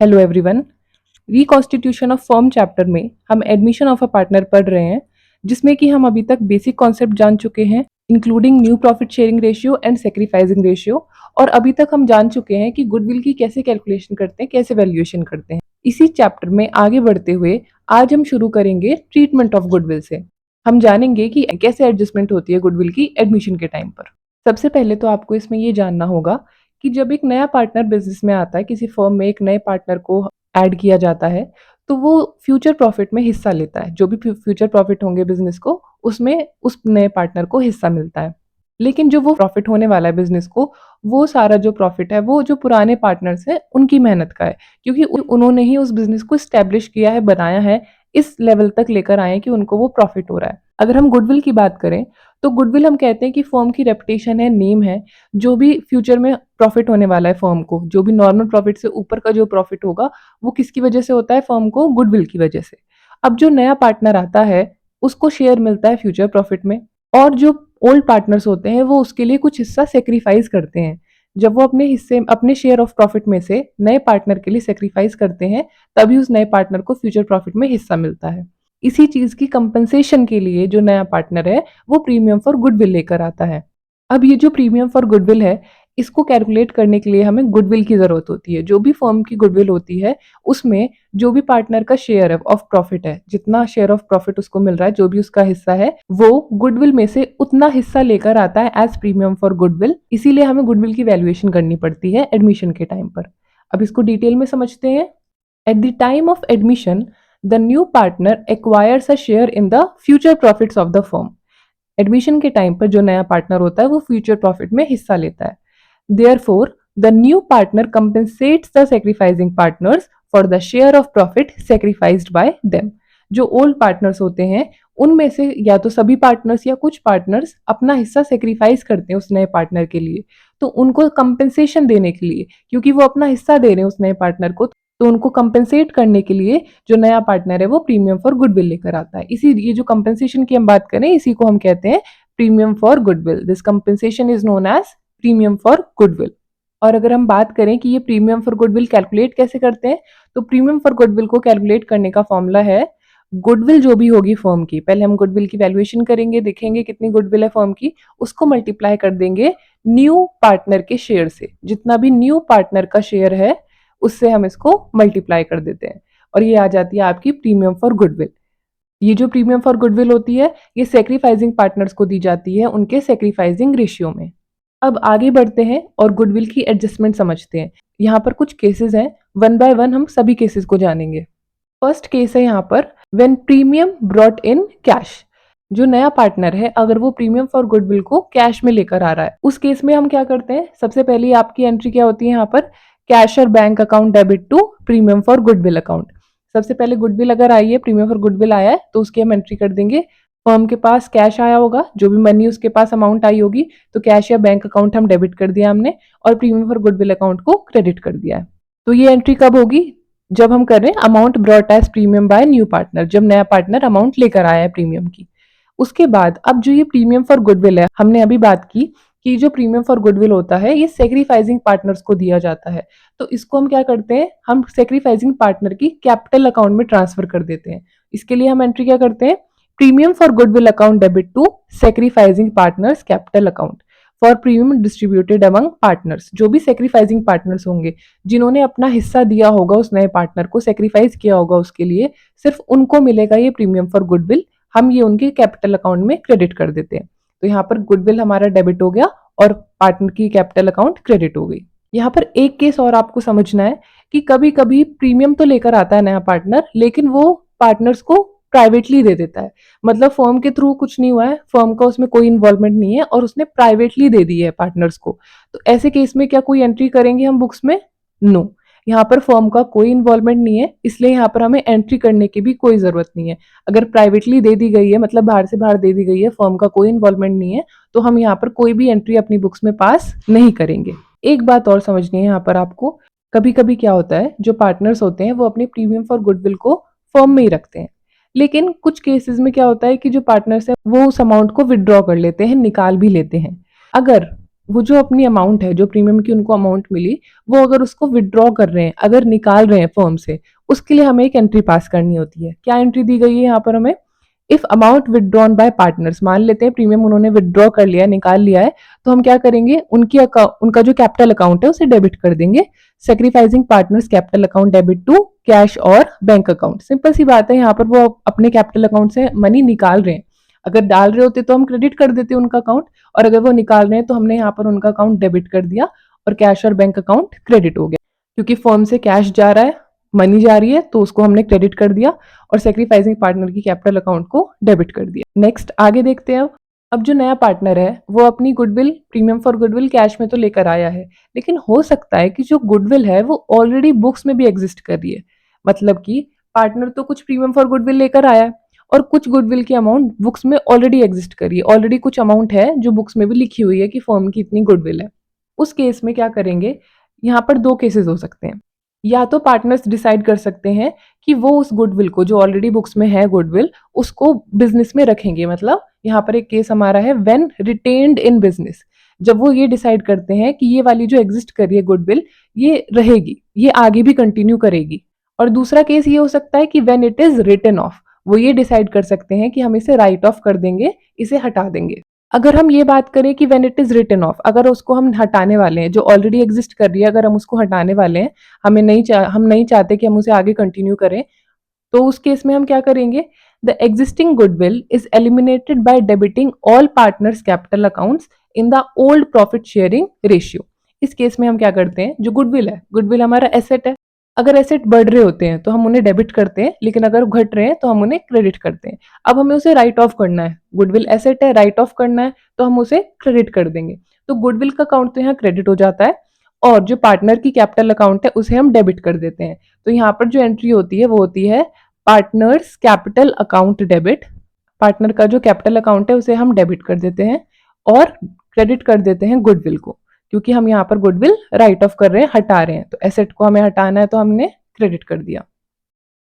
Hello everyone. Reconstitution of firm chapter में हम admission of a partner पढ़ रहे हैं, जिसमें कि हम अभी तक बेसिक कॉन्सेप्ट जान चुके हैं, including new profit sharing ratio and sacrificing ratio. और अभी तक हम जान चुके हैं कि गुडविल की कैसे कैलकुलेशन करते हैं, कैसे वैल्यूएशन करते हैं। इसी चैप्टर में आगे बढ़ते हुए आज हम शुरू करेंगे ट्रीटमेंट ऑफ गुडविल से। हम जानेंगे कि कैसे एडजस्टमेंट होती है गुडविल की एडमिशन के टाइम पर। सबसे पहले तो आपको इसमें ये जानना होगा कि जब एक नया पार्टनर बिजनेस में आता है, किसी फर्म में एक नए पार्टनर को ऐड किया जाता है, तो वो फ्यूचर प्रॉफिट में हिस्सा लेता है। जो भी फ्यूचर प्रॉफिट होंगे बिजनेस को, उसमें उस नए पार्टनर को हिस्सा मिलता है। लेकिन जो वो प्रॉफिट होने वाला है बिजनेस को, वो सारा जो प्रॉफिट है वो जो पुराने पार्टनर्स हैं उनकी मेहनत का है, क्योंकि उन्होंने ही उस बिजनेस को स्टैब्लिश किया है, बनाया है, इस लेवल तक लेकर आए कि उनको वो प्रॉफिट हो रहा है। अगर हम गुडविल की बात करें तो गुडविल हम कहते हैं कि फर्म की रेपुटेशन है, नेम है। जो भी फ्यूचर में प्रॉफिट होने वाला है फर्म को, जो भी नॉर्मल प्रॉफिट से ऊपर का जो प्रॉफिट होगा, वो किसकी वजह से होता है? फर्म को गुडविल की वजह से। अब जो नया पार्टनर आता है उसको शेयर मिलता है फ्यूचर प्रॉफिट में, और जो ओल्ड पार्टनर्स होते हैं वो उसके लिए कुछ हिस्सा सेक्रीफाइस करते हैं। जब वो अपने हिस्से, अपने शेयर ऑफ प्रॉफिट में से नए पार्टनर के लिए सेक्रीफाइस करते हैं, तभी उस नए पार्टनर को फ्यूचर प्रॉफिट में हिस्सा मिलता है। इसी चीज की कंपनसेशन के लिए जो नया पार्टनर है वो प्रीमियम फॉर गुडविल लेकर आता है। अब ये जो प्रीमियम फॉर गुडविल है, इसको कैलकुलेट करने के लिए हमें गुडविल की जरूरत होती है। जो भी फर्म की गुडविल होती है, उसमें जो भी पार्टनर का शेयर है ऑफ प्रॉफिट है, जितना शेयर ऑफ प्रॉफिट उसको मिल रहा है, जो भी उसका हिस्सा है, वो गुडविल में से उतना हिस्सा लेकर आता है एज प्रीमियम फॉर गुडविल। इसीलिए हमें गुडविल की वैल्यूएशन करनी पड़ती है एडमिशन के टाइम पर। अब इसको डिटेल में समझते हैं। Eight the time of admission, the new partner acquires a share in the future profits of the firm. Admission के टाइम पर जो नया पार्टनर होता है वो फ्यूचर प्रॉफिट में हिस्सा लेता है। Therefore, the new partner compensates the sacrificing partners for the share of profit sacrificed by them. जो ओल्ड पार्टनर्स होते हैं उनमें से या तो सभी पार्टनर्स या कुछ पार्टनर्स अपना हिस्सा सेक्रीफाइस करते हैं उस नए पार्टनर के लिए, तो उनको कंपेंसेशन देने के लिए, क्योंकि वो अपना हिस्सा दे रहे हैं उस नए पार्टनर को, तो उनको कंपेंसेट करने के लिए जो नया पार्टनर है वो प्रीमियम फॉर गुडविल लेकर आता है। इसी ये जो कंपेंसेशन की हम बात करें, इसी को हम कहते हैं premium for goodwill. This compensation is known as premium for goodwill. और अगर हम बात करें कि ये प्रीमियम फॉर गुडविल कैलकुलेट कैसे करते हैं, तो प्रीमियम फॉर गुडविल को कैलकुलेट करने का फॉर्मूला है, गुडविल जो भी होगी फर्म की, पहले हम गुडविल की वैल्यूएशन करेंगे, देखेंगे कितनी गुडविल है फर्म की, उसको मल्टीप्लाई कर देंगे न्यू पार्टनर के शेयर से। जितना भी न्यू पार्टनर का शेयर है उससे हम इसको मल्टीप्लाई कर देते हैं, और ये आ जाती है आपकी प्रीमियम फॉर गुडविल। ये जो प्रीमियम फॉर गुडविल होती है, ये सेक्रीफाइसिंग पार्टनर्स को दी जाती है उनके सेक्रीफाइसिंग रेशियो में। अब आगे बढ़ते हैं और गुडविल की एडजस्टमेंट समझते हैं। यहाँ पर कुछ केसेस हैं, वन बाय वन हम सभी केसेस को जानेंगे। फर्स्ट केस है यहाँ पर, when premium brought in cash. जो नया पार्टनर है अगर वो प्रीमियम फॉर गुडविल को कैश में लेकर आ रहा है, उस केस में हम क्या करते हैं? सबसे पहले आपकी एंट्री क्या होती है यहाँ पर? कैश और bank account debit to premium for goodwill account. सबसे पहले गुडविल अगर आई है, प्रीमियम फॉर गुडविल आया है, तो उसकी हम एंट्री कर देंगे। फर्म के पास कैश आया होगा, जो भी मनी उसके पास अमाउंट आई होगी, तो कैश या बैंक अकाउंट हम डेबिट कर दिया हमने, और प्रीमियम फॉर गुडविल अकाउंट को क्रेडिट कर दिया है। तो ये एंट्री कब होगी? जब हम कर रहे हैं amount brought as premium by new partner, जब नया पार्टनर अमाउंट लेकर आया है प्रीमियम की। उसके बाद अब जो ये प्रीमियम फॉर गुडविल है, हमने अभी बात की कि जो प्रीमियम फॉर गुडविल होता है ये सेक्रीफाइसिंग पार्टनर्स को दिया जाता है। तो इसको हम क्या करते हैं? हम सेक्रीफाइसिंग पार्टनर की कैपिटल अकाउंट में ट्रांसफर कर देते हैं। इसके लिए हम एंट्री क्या करते हैं? Premium for goodwill account debit to sacrificing partners capital account for premium distributed among partners. जो भी सेक्रीफाइसिंग पार्टनर्स होंगे, जिन्होंने अपना हिस्सा दिया होगा उस नए पार्टनर को, सेक्रीफाइस किया होगा उसके लिए, सिर्फ उनको मिलेगा ये प्रीमियम फॉर गुडविल। हम ये उनके कैपिटल अकाउंट में क्रेडिट कर देते हैं। तो यहाँ पर गुडविल हमारा डेबिट हो गया और पार्टनर की कैपिटल अकाउंट क्रेडिट हो गई। यहाँ पर एक केस और आपको समझना है कि कभी कभी प्रीमियम तो लेकर आता है नया पार्टनर, लेकिन वो पार्टनर्स को प्राइवेटली दे देता है। मतलब फर्म के थ्रू कुछ नहीं हुआ है, फर्म का उसमें कोई इन्वॉल्वमेंट नहीं है, और उसने प्राइवेटली दे दी है पार्टनर्स को। तो ऐसे केस में क्या कोई एंट्री करेंगे हम बुक्स में? नो। यहाँ पर फर्म का कोई इन्वॉल्वमेंट नहीं है, इसलिए यहाँ पर हमें एंट्री करने की भी कोई जरूरत नहीं है। अगर प्राइवेटली दे दी गई है, मतलब बाहर से बाहर दे दी गई है, फर्म का कोई इन्वॉल्वमेंट नहीं है, तो हम यहाँ पर कोई भी एंट्री अपनी बुक्स में पास नहीं करेंगे। एक बात और समझनी है यहाँ पर आपको, कभी कभी क्या होता है, जो पार्टनर्स होते हैं वो अपनी प्रीमियम फॉर गुडविल को फर्म में ही रखते हैं, लेकिन कुछ केसेस में क्या होता है कि जो पार्टनर्स हैं वो उस अमाउंट को विदड्रॉ कर लेते हैं, निकाल भी लेते हैं। अगर वो जो अपनी अमाउंट है, जो प्रीमियम की उनको अमाउंट मिली, वो अगर उसको विथड्रॉ कर रहे हैं, अगर निकाल रहे हैं फर्म से, उसके लिए हमें एक एंट्री पास करनी होती है। क्या एंट्री दी गई है यहाँ पर हमें? If amount withdrawn bye partners, मान लेते हैं प्रीमियम उन्होंने विथड्रॉ कर लिया, निकाल लिया है, तो हम क्या करेंगे, उनका जो कैपिटल अकाउंट है उसे डेबिट कर देंगे। Sacrificing partners capital account debit to cash और बैंक अकाउंट। सिंपल सी बात है, यहाँ पर वो अपने कैपिटल अकाउंट से मनी निकाल रहे हैं। अगर डाल रहे होते तो हम क्रेडिट कर देते उनका अकाउंट, और अगर वो निकाल रहे हैं तो हमने यहाँ पर उनका अकाउंट डेबिट कर दिया और कैश और बैंक अकाउंट क्रेडिट हो गया। क्योंकि फर्म से कैश जा रहा है, मनी जा रही है, तो उसको हमने क्रेडिट कर दिया और सेक्रीफाइसिंग पार्टनर की कैपिटल अकाउंट को डेबिट कर दिया। नेक्स्ट आगे देखते हैं। अब जो नया पार्टनर है वो अपनी goodwill, premium for goodwill cash में तो लेकर आया है, लेकिन हो सकता है कि जो गुडविल है वो ऑलरेडी बुक्स में भी एग्जिस्ट कर रही है। मतलब कि पार्टनर तो कुछ प्रीमियम फॉर गुडविल लेकर आया है और कुछ गुडविल की अमाउंट बुक्स में ऑलरेडी एग्जिस्ट कर रही है। ऑलरेडी कुछ अमाउंट है जो बुक्स में भी लिखी हुई है कि फर्म की इतनी गुडविल है। उस केस में क्या करेंगे, यहाँ पर दो केसेस हो सकते हैं। या तो पार्टनर्स डिसाइड कर सकते हैं कि वो उस गुडविल को, जो ऑलरेडी बुक्स में है गुडविल, उसको बिजनेस में रखेंगे। मतलब यहाँ पर एक केस हमारा है व्हेन रिटेन्ड इन बिजनेस। जब वो ये डिसाइड करते हैं कि ये वाली जो एग्जिस्ट कर रही है गुडविल, ये रहेगी, ये आगे भी कंटिन्यू करेगी। और दूसरा केस ये हो सकता है कि when it is written off, वो ये डिसाइड कर सकते हैं कि हम इसे राइट ऑफ कर देंगे, इसे हटा देंगे। अगर हम ये बात करें कि when it is written off, अगर उसको हम हटाने वाले हैं, जो ऑलरेडी एग्जिस्ट कर रही है, अगर हम उसको हटाने वाले हैं, हम नहीं चाहते कि हम उसे आगे कंटिन्यू करें, तो उस केस में हम क्या करेंगे, the existing goodwill is eliminated by debiting all partners capital accounts in the old profit sharing ratio. इस केस में हम क्या करते हैं, जो गुडविल है, गुडविल हमारा एसेट है, अगर एसेट बढ़ रहे होते हैं तो हम उन्हें डेबिट करते हैं, लेकिन अगर घट रहे हैं तो हम उन्हें क्रेडिट करते हैं। अब हमें उसे राइट ऑफ करना है, गुडविल एसेट है, राइट ऑफ करना है, तो हम उसे क्रेडिट कर देंगे। तो गुडविल का अकाउंट तो यहाँ क्रेडिट हो जाता है और जो पार्टनर की कैपिटल अकाउंट है उसे हम डेबिट कर देते हैं। तो यहाँ पर जो एंट्री होती है वो होती है partners capital account debit. Partner का जो कैपिटल अकाउंट है उसे हम डेबिट कर देते हैं और क्रेडिट कर देते हैं गुडविल को, क्योंकि हम यहाँ पर गुडविल राइट ऑफ कर रहे हैं, हटा रहे हैं। तो एसेट को हमें हटाना है तो हमने क्रेडिट कर दिया।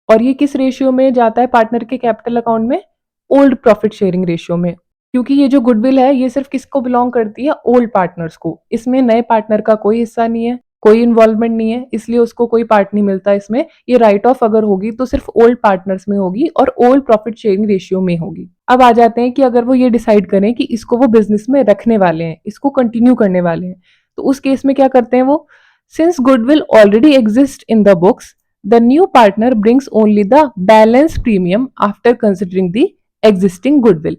और ये किस रेशियो में जाता है पार्टनर के कैपिटल अकाउंट में? ओल्ड प्रॉफिट शेयरिंग रेशियो में। क्योंकि ये जो गुडविल है ये सिर्फ किसको बिलोंग करती है? ओल्ड पार्टनर्स को। इसमें नए पार्टनर का कोई हिस्सा नहीं है, कोई इन्वॉल्वमेंट नहीं है, इसलिए उसको कोई पार्ट नहीं मिलता इसमें। ये राइट ऑफ अगर होगी तो सिर्फ ओल्ड पार्टनर्स में होगी और ओल्ड प्रॉफिट शेयरिंग रेशियो में होगी। अब आ जाते हैं कि अगर वो ये डिसाइड करें कि इसको वो बिजनेस में रखने वाले हैं, इसको कंटिन्यू करने वाले हैं, तो उस केस में क्या करते हैं वो? Since goodwill already exist in the books, the new partner brings only the balance premium after considering the existing goodwill.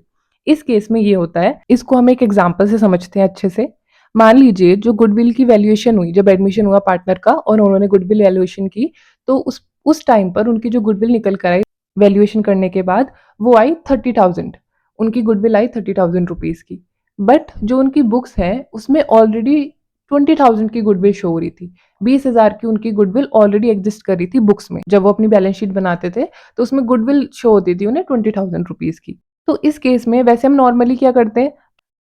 इस केस में ये होता है, इसको हम एक एग्जांपल से समझते हैं अच्छे से। मान लीजिए जो गुडविल की वैल्यूएशन हुई, जब एडमिशन हुआ पार्टनर का और उन्होंने गुडविल वैल्यूएशन की, तो उस टाइम पर उनकी जो गुडविल निकल कर आई वैल्यूएशन करने के बाद, वो आई 30,000। उनकी गुडविल आई 30,000 रुपीज की। बट जो उनकी बुक्स है उसमें ऑलरेडी 20,000 की गुडविल शो हो रही थी। 20,000 की उनकी गुडविल ऑलरेडी एग्जिस्ट कर रही थी बुक्स में। जब वो अपनी बैलेंस शीट बनाते थे तो उसमें गुडविल शो होती थी उन्हें 20,000 रुपीज की। तो इस केस में वैसे हम नॉर्मली क्या करते हैं,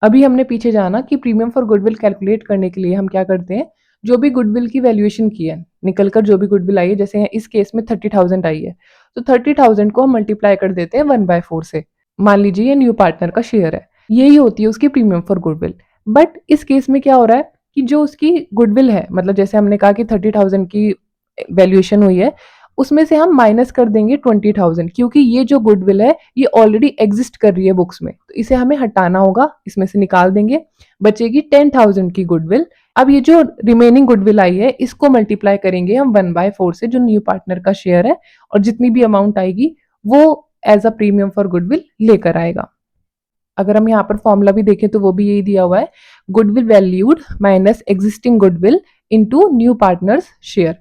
अभी हमने पीछे जाना कि प्रीमियम फॉर गुडविल कैलकुलेट करने के लिए हम क्या करते हैं, जो भी गुडविल की वैल्यूएशन की है, निकलकर जो भी गुडविल आई है, जैसे इस केस में 30,000 आई है, तो 30,000 को हम मल्टीप्लाई कर देते हैं 1/4 से। मान लीजिए ये न्यू पार्टनर का शेयर है, यही होती है उसकी प्रीमियम फॉर गुडविल। बट इस केस में क्या हो रहा है कि जो उसकी गुडविल है, मतलब जैसे हमने कहा कि 30,000 की वैल्यूएशन हुई है, उसमें से हम माइनस कर देंगे 20,000, क्योंकि ये जो गुडविल है ये ऑलरेडी एग्जिस्ट कर रही है बुक्स में, तो इसे हमें हटाना होगा, इसमें से निकाल देंगे, बचेगी 10,000 की गुडविल। अब ये जो रिमेनिंग गुडविल आई है इसको मल्टीप्लाई करेंगे हम 1/4 से, जो न्यू पार्टनर का शेयर है, और जितनी भी अमाउंट आएगी वो as a premium for goodwill लेकर आएगा। अगर हम यहाँ पर फॉर्मूला भी देखें तो वो भी यही दिया हुआ है, goodwill valued minus existing goodwill into new partners share.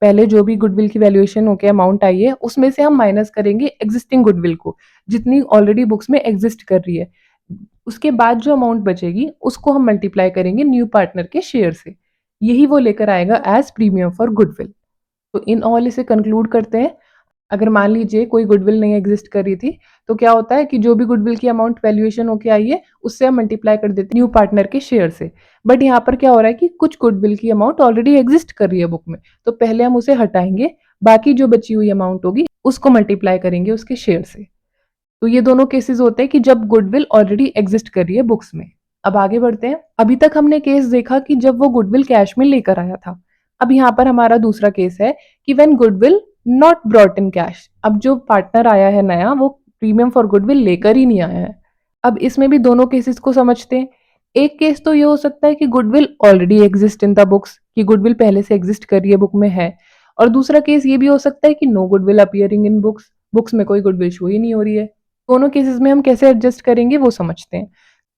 पहले जो भी गुडविल की वैल्यूएशन होके अमाउंट आई है उसमें से हम माइनस करेंगे एग्जिस्टिंग गुडविल को, जितनी ऑलरेडी बुक्स में एग्जिस्ट कर रही है। उसके बाद जो अमाउंट बचेगी उसको हम मल्टीप्लाई करेंगे न्यू पार्टनर के शेयर से, यही वो लेकर आएगा एज प्रीमियम फॉर गुडविल। तो इन ऑल इसे कंक्लूड करते हैं। अगर मान लीजिए कोई गुडविल नहीं एग्जिस्ट कर रही थी, तो क्या होता है कि जो भी गुडविल की अमाउंट वैल्यूएशन होके आई है उससे हम मल्टीप्लाई कर देते हैं न्यू पार्टनर के शेयर से। बट यहाँ पर क्या हो रहा है कि कुछ गुडविल की अमाउंट ऑलरेडी एग्जिस्ट कर रही है बुक में, तो पहले हम उसे हटाएंगे, बाकी जो बची हुई अमाउंट होगी उसको मल्टीप्लाई करेंगे उसके शेयर से। तो ये दोनों केसेस होते हैं कि जब गुडविल ऑलरेडी एग्जिस्ट कर रही है बुक्स में। अब आगे बढ़ते हैं। अभी तक हमने केस देखा कि जब वो गुडविल कैश में लेकर आया था। अब यहाँ पर हमारा दूसरा केस है कि when goodwill not brought in cash. अब जो पार्टनर आया है नया, वो प्रीमियम फॉर गुडविल लेकर ही नहीं आया है। अब इसमें भी दोनों केसेस को समझते हैं। एक केस तो ये हो सकता है कि goodwill already exist in the books, कि गुडविल पहले से एग्जिस्ट कर रही है, बुक में है। और दूसरा केस ये भी हो सकता है कि no goodwill appearing in books, books में कोई गुडविल शो ही नहीं हो रही है। दोनों केसेस में हम कैसे एडजस्ट करेंगे वो समझते हैं।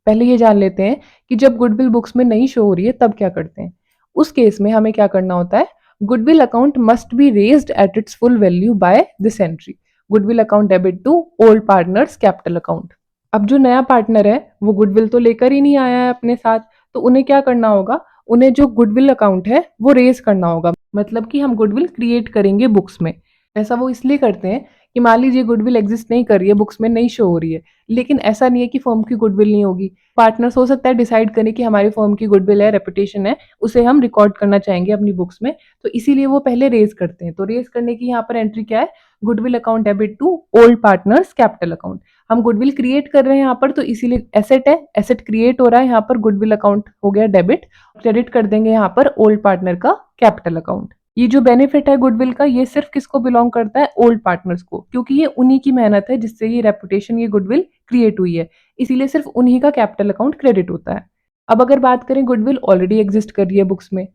पहले ये जान लेते हैं कि जब गुडविल बुक्स में नहीं शो हो रही है तब क्या करते हैं। उस केस में हमें क्या करना होता है, goodwill account must be raised at its full value by this entry, goodwill account debit to old partners capital account. अब जो नया पार्टनर है वो गुडविल तो लेकर ही नहीं आया है अपने साथ, तो उन्हें क्या करना होगा, उन्हें जो गुडविल अकाउंट है वो रेज करना होगा। मतलब कि हम गुडविल क्रिएट करेंगे बुक्स में। ऐसा वो इसलिए करते हैं कि मान लीजिए गुडविल एग्जिस्ट नहीं कर रही है, बुक्स में नहीं शो हो रही है, लेकिन ऐसा नहीं है कि फर्म की गुडविल नहीं होगी। पार्टनर्स हो सकता है डिसाइड करें कि हमारी फर्म की गुडविल है, रेपुटेशन है, उसे हम रिकॉर्ड करना चाहेंगे अपनी बुक्स में, तो इसीलिए वो पहले रेज करते हैं। तो रेज करने की यहाँ पर एंट्री क्या है, goodwill account debit to old partners capital account. हम गुडविल क्रिएट कर रहे हैं यहाँ पर, तो इसीलिए एसेट है, एसेट क्रिएट हो रहा है, यहाँ पर गुडविल अकाउंट हो गया डेबिट, क्रेडिट कर देंगे यहाँ पर ओल्ड पार्टनर का कैपिटल अकाउंट। ये जो बेनिफिट है गुडविल का, ये सिर्फ किसको बिलोंग करता है, ओल्ड पार्टनर्स को, क्योंकि ये उन्हीं की मेहनत है जिससे ये रेपुटेशन, ये गुडविल क्रिएट हुई है, इसीलिए सिर्फ उन्हीं का कैपिटल अकाउंट क्रेडिट होता है। अब अगर बात करें गुडविल ऑलरेडी एग्जिस्ट कर रही है बुक्स में,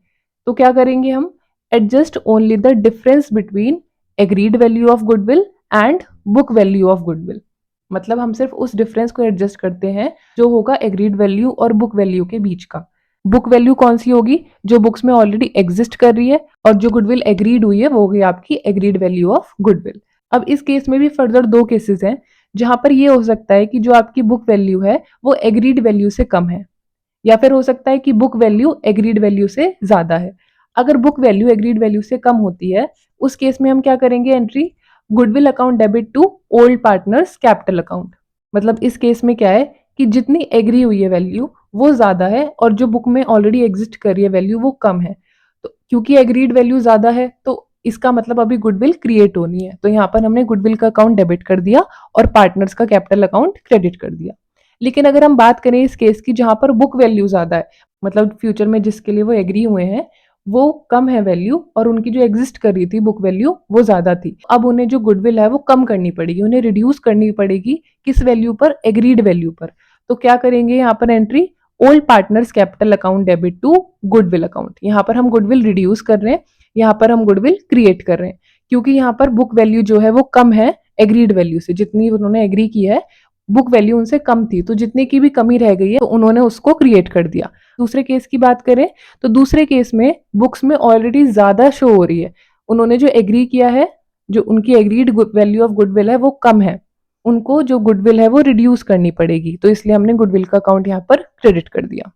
तो क्या करेंगे हम, adjust only the difference between agreed value of goodwill and book value of goodwill. मतलब हम सिर्फ उस डिफरेंस को एडजस्ट करते हैं जो होगा एग्रीड वैल्यू और बुक वैल्यू के बीच का। बुक वैल्यू कौन सी होगी, जो बुक्स में ऑलरेडी एग्जिस्ट कर रही है, और जो गुडविल एग्रीड हुई है वो होगी आपकी एग्रीड वैल्यू ऑफ गुडविल। अब इस केस में भी फर्दर दो केसेस हैं जहां पर ये हो सकता है कि जो आपकी बुक वैल्यू है वो एग्रीड वैल्यू से कम है, या फिर हो सकता है कि बुक वैल्यू एग्रीड वैल्यू से ज्यादा है। अगर बुक वैल्यू एग्रीड वैल्यू से कम होती है, उस केस में हम क्या करेंगे, entry goodwill account debit to old partners capital account. मतलब इस केस में क्या है कि जितनी एग्री हुई है वैल्यू वो ज्यादा है, और जो बुक में ऑलरेडी एग्जिस्ट कर रही है वैल्यू वो कम है। तो क्योंकि एग्रीड वैल्यू ज्यादा है तो इसका मतलब अभी गुडविल क्रिएट होनी है, तो यहाँ पर हमने गुडविल का अकाउंट डेबिट कर दिया और पार्टनर्स का कैपिटल अकाउंट क्रेडिट कर दिया। लेकिन अगर हम बात करें इस केस की जहां पर बुक वैल्यू ज्यादा है, मतलब फ्यूचर में जिसके लिए वो एग्री हुए हैं वो कम है वैल्यू, और उनकी जो एग्जिस्ट कर रही थी बुक वैल्यू वो ज्यादा थी, अब उन्हें जो गुडविल है वो कम करनी पड़ेगी, उन्हें रिड्यूस करनी पड़ेगी किस वैल्यू पर, एग्रीड वैल्यू पर। तो क्या करेंगे यहाँ पर entry old partners capital account debit to goodwill account. यहाँ पर हम गुडविल रिड्यूस कर रहे हैं, यहाँ पर हम गुडविल क्रिएट कर रहे हैं, क्योंकि यहाँ पर बुक वैल्यू जो है वो कम है एग्रीड वैल्यू से, जितनी उन्होंने एग्री की है बुक वैल्यू उनसे कम थी, तो जितने की भी कमी रह गई है तो उन्होंने उसको क्रिएट कर दिया। दूसरे केस की बात करें तो दूसरे केस में बुक्स में ऑलरेडी ज्यादा शो हो रही है, उन्होंने जो एग्री किया है, जो उनकी एग्रीड वैल्यू ऑफ गुडविल है वो कम है, उनको जो गुडविल है वो रिड्यूस करनी पड़ेगी, तो इसलिए हमने गुडविल का अकाउंट यहाँ पर क्रेडिट कर दिया।